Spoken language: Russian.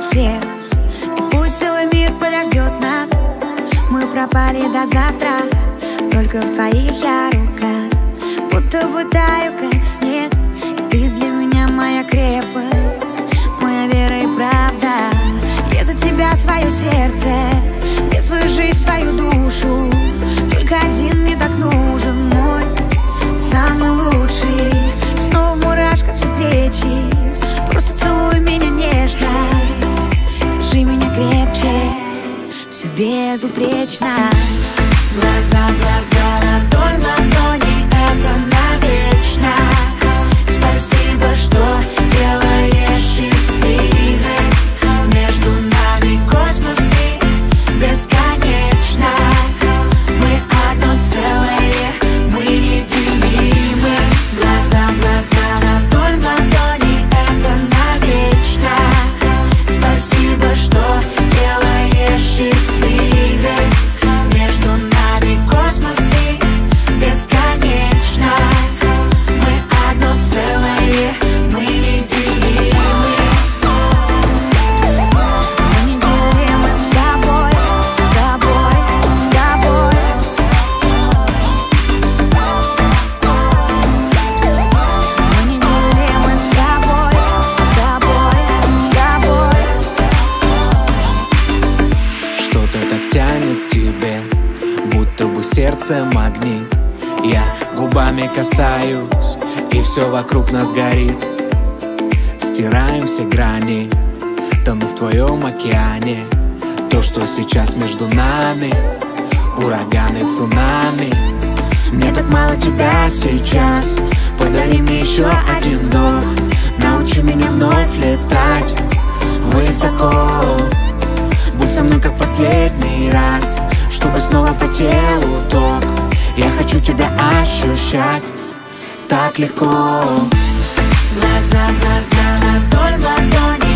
всех, и пусть целый мир подождет нас. Мы пропали до завтра, только в твоих я руках. Будто бы таю, как снег, и ты для меня моя крепость, моя вера и правда. Я за тебя свое сердце, я свою жизнь, свою душу. Только один мне так нужен, мой самый лучший. Снова мурашка все плечи, просто целуй меня нежно, держи меня крепче, все безупречно. Глаза в глаза, ладонь в ладони, это навечно. Спасибо, что делаешь счастливой. Между нами космос и бесконечно. Мы одно целое, мы неделимы. Глаза в глаза, ладонь в ладони, это навечно. Спасибо, что делаешь счастливой. Между нами космос и бесконечно. Мы одно целое, мы неделимы. Мы неделимы с тобой, с тобой, с тобой. Мы неделимы с тобой, с тобой, с тобой. Что-то так тянет к тебе, будто бы сердце магнит. Я губами касаюсь, и все вокруг нас горит. Стираем все грани, тону в твоем океане. То, что сейчас между нами, ураганы, цунами. Мне так мало тебя сейчас, подари мне еще один вдох. Научи меня вновь летать высоко. Будь со мной как последний раз, чтобы снова по телу ток. Я хочу тебя ощущать так легко. Глаза в глаза, ладонь в ладони,